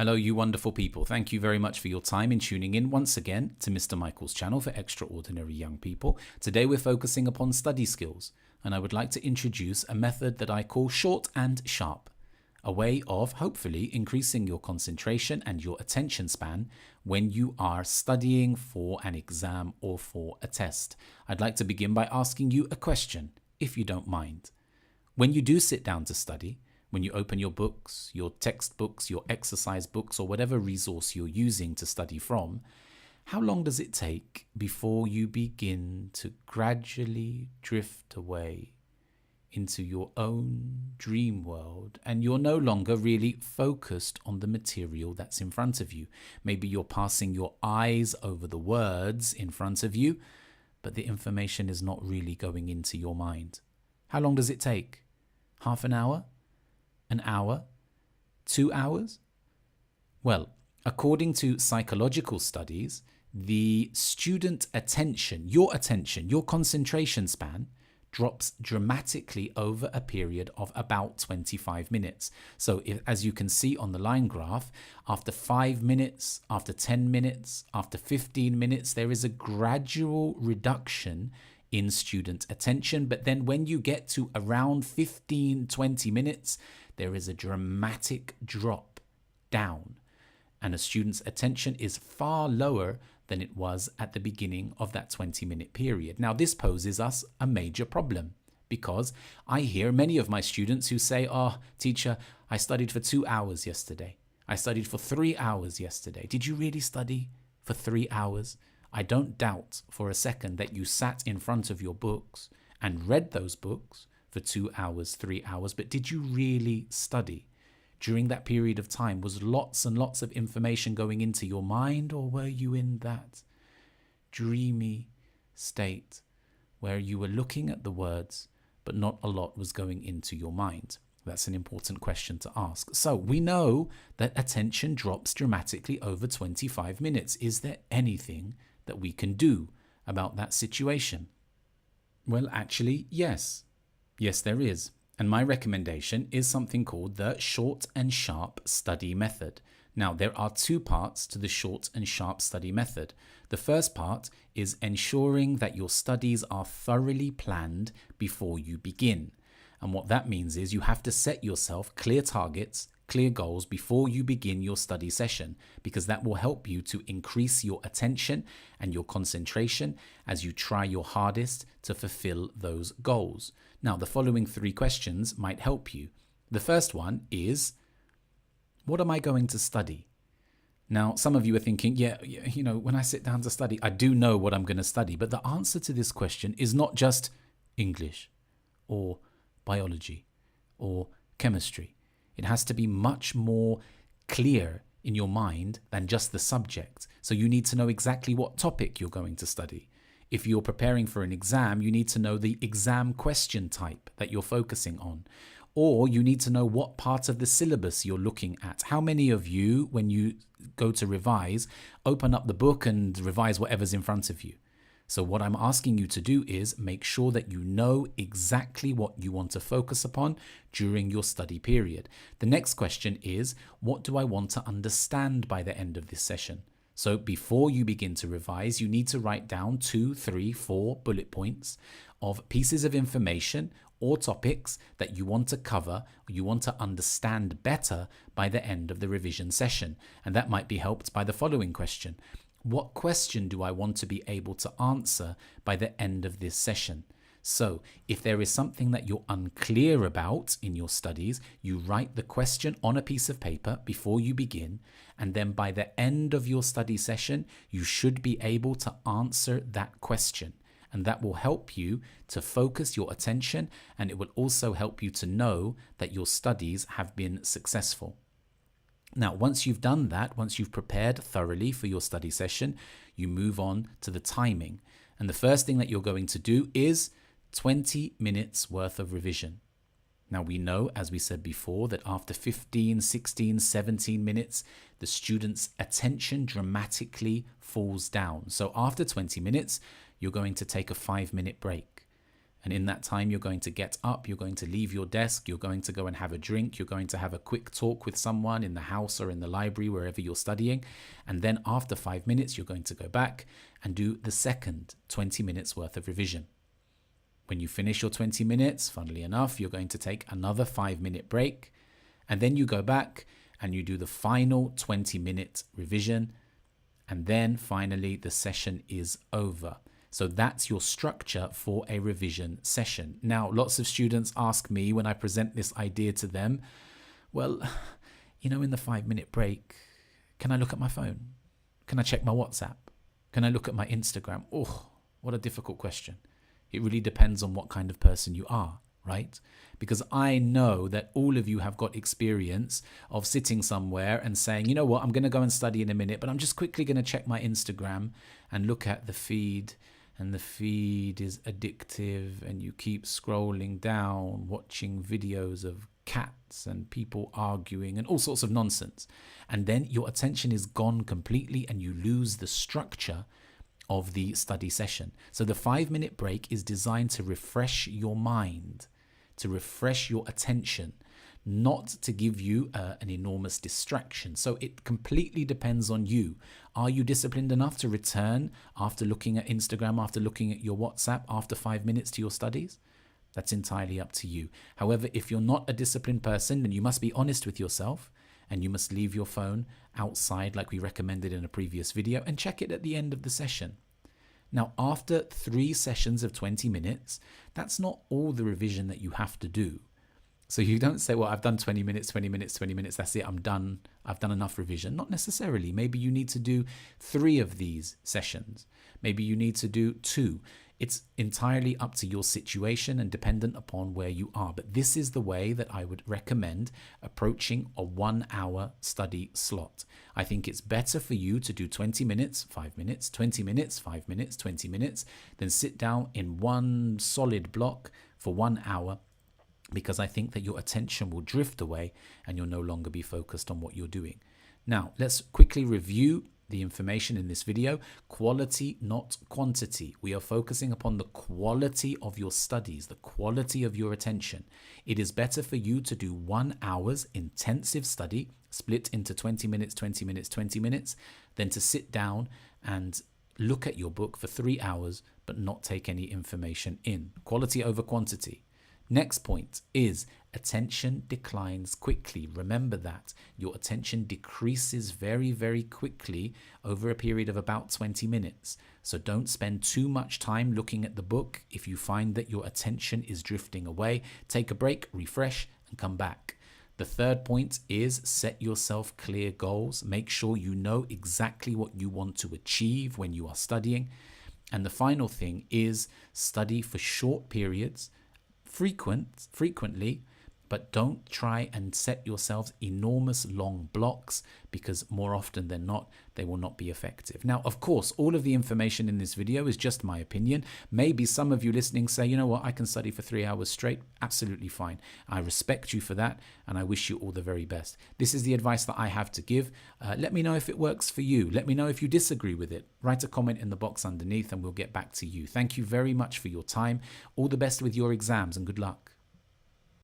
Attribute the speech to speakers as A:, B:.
A: Hello, you wonderful people. Thank you very much for your time in tuning in once again to Mr. Michael's channel for extraordinary young people. Today we're focusing upon study skills, and I would like to introduce a method that I call short and sharp, a way of hopefully increasing your concentration and your attention span when you are studying for an exam or for a test. I'd like to begin by asking you a question, if you don't mind. When you do sit down to study, when you open your books, your textbooks, your exercise books, or whatever resource you're using to study from, how long does it take before you begin to gradually drift away into your own dream world and you're no longer really focused on the material that's in front of you? Maybe you're passing your eyes over the words in front of you, but the information is not really going into your mind. How long does it take? Half an hour? An hour? 2 hours? Well, according to psychological studies, the student attention, your concentration span drops dramatically over a period of about 25 minutes. So as you can see on the line graph, after 5 minutes, after 10 minutes, after 15 minutes, there is a gradual reduction in student attention. But then when you get to around 15-20 minutes, there is a dramatic drop down, and a student's attention is far lower than it was at the beginning of that 20-minute period. Now, this poses us a major problem because I hear many of my students who say, "Oh, teacher, I studied for 2 hours yesterday. I studied for 3 hours yesterday." Did you really study for 3 hours? I don't doubt for a second that you sat in front of your books and read those books for 2 hours, 3 hours, but did you really study? During that period of time, was lots and lots of information going into your mind, or were you in that dreamy state where you were looking at the words, but not a lot was going into your mind? That's an important question to ask. So we know that attention drops dramatically over 25 minutes. Is there anything that we can do about that situation? Well, actually, yes. Yes, there is. And my recommendation is something called the short and sharp study method. Now, there are two parts to the short and sharp study method. The first part is ensuring that your studies are thoroughly planned before you begin. And what that means is you have to set yourself clear targets, clear goals before you begin your study session, because that will help you to increase your attention and your concentration as you try your hardest to fulfill those goals. Now, the following 3 questions might help you. The first one is, what am I going to study? Now, some of you are thinking, when I sit down to study, I do know what I'm going to study. But the answer to this question is not just English or biology or chemistry. It has to be much more clear in your mind than just the subject. So you need to know exactly what topic you're going to study. If you're preparing for an exam, you need to know the exam question type that you're focusing on. Or you need to know what part of the syllabus you're looking at. How many of you, when you go to revise, open up the book and revise whatever's in front of you? So what I'm asking you to do is make sure that you know exactly what you want to focus upon during your study period. The next question is, what do I want to understand by the end of this session? So before you begin to revise, you need to write down 2, 3, 4 bullet points of pieces of information or topics that you want to cover, or you want to understand better by the end of the revision session. And that might be helped by the following question. What question do I want to be able to answer by the end of this session? So if there is something that you're unclear about in your studies, you write the question on a piece of paper before you begin, and then by the end of your study session, you should be able to answer that question. And that will help you to focus your attention, and it will also help you to know that your studies have been successful. Now, once you've done that, once you've prepared thoroughly for your study session, you move on to the timing. And the first thing that you're going to do is 20 minutes worth of revision. Now, we know, as we said before, that after 15, 16, 17 minutes, the student's attention dramatically falls down. So after 20 minutes, you're going to take a 5-minute break. And in that time, you're going to get up, you're going to leave your desk, you're going to go and have a drink, you're going to have a quick talk with someone in the house or in the library, wherever you're studying. And then after 5 minutes, you're going to go back and do the second 20 minutes worth of revision. When you finish your 20 minutes, funnily enough, you're going to take another 5-minute break. And then you go back and you do the final 20-minute revision. And then finally, the session is over. So that's your structure for a revision session. Now, lots of students ask me when I present this idea to them, well, in the 5-minute break, can I look at my phone? Can I check my WhatsApp? Can I look at my Instagram? Oh, what a difficult question. It really depends on what kind of person you are, right? Because I know that all of you have got experience of sitting somewhere and saying, you know what, I'm going to go and study in a minute, but I'm just quickly going to check my Instagram and look at the feed. And the feed is addictive and you keep scrolling down, watching videos of cats and people arguing and all sorts of nonsense. And then your attention is gone completely and you lose the structure of the study session. So the 5-minute break is designed to refresh your mind, to refresh your attention, not to give you an enormous distraction. So it completely depends on you. Are you disciplined enough to return after looking at Instagram, after looking at your WhatsApp, after 5 minutes to your studies? That's entirely up to you. However, if you're not a disciplined person, then you must be honest with yourself and you must leave your phone outside like we recommended in a previous video and check it at the end of the session. Now, after 3 sessions of 20 minutes, that's not all the revision that you have to do. So you don't say, well, I've done 20 minutes, 20 minutes, 20 minutes. That's it. I'm done. I've done enough revision. Not necessarily. Maybe you need to do 3 of these sessions. Maybe you need to do 2. It's entirely up to your situation and dependent upon where you are. But this is the way that I would recommend approaching a 1-hour study slot. I think it's better for you to do 20 minutes, 5 minutes, 20 minutes, 5 minutes, 20 minutes, than sit down in one solid block for 1 hour, because I think that your attention will drift away and you'll no longer be focused on what you're doing. Now, let's quickly review the information in this video. Quality, not quantity. We are focusing upon the quality of your studies, the quality of your attention. It is better for you to do 1 hour's intensive study, split into 20 minutes, 20 minutes, 20 minutes, than to sit down and look at your book for 3 hours but not take any information in. Quality over quantity. Next point is attention declines quickly. Remember that your attention decreases very, very quickly over a period of about 20 minutes. So don't spend too much time looking at the book. If you find that your attention is drifting away, take a break, refresh, and come back. The third point is set yourself clear goals. Make sure you know exactly what you want to achieve when you are studying. And the final thing is study for short periods, frequently, but don't try and set yourselves enormous long blocks, because more often than not, they will not be effective. Now, of course, all of the information in this video is just my opinion. Maybe some of you listening say, you know what, I can study for 3 hours straight. Absolutely fine. I respect you for that, and I wish you all the very best. This is the advice that I have to give. Let me know if it works for you. Let me know if you disagree with it. Write a comment in the box underneath and we'll get back to you. Thank you very much for your time. All the best with your exams and good luck.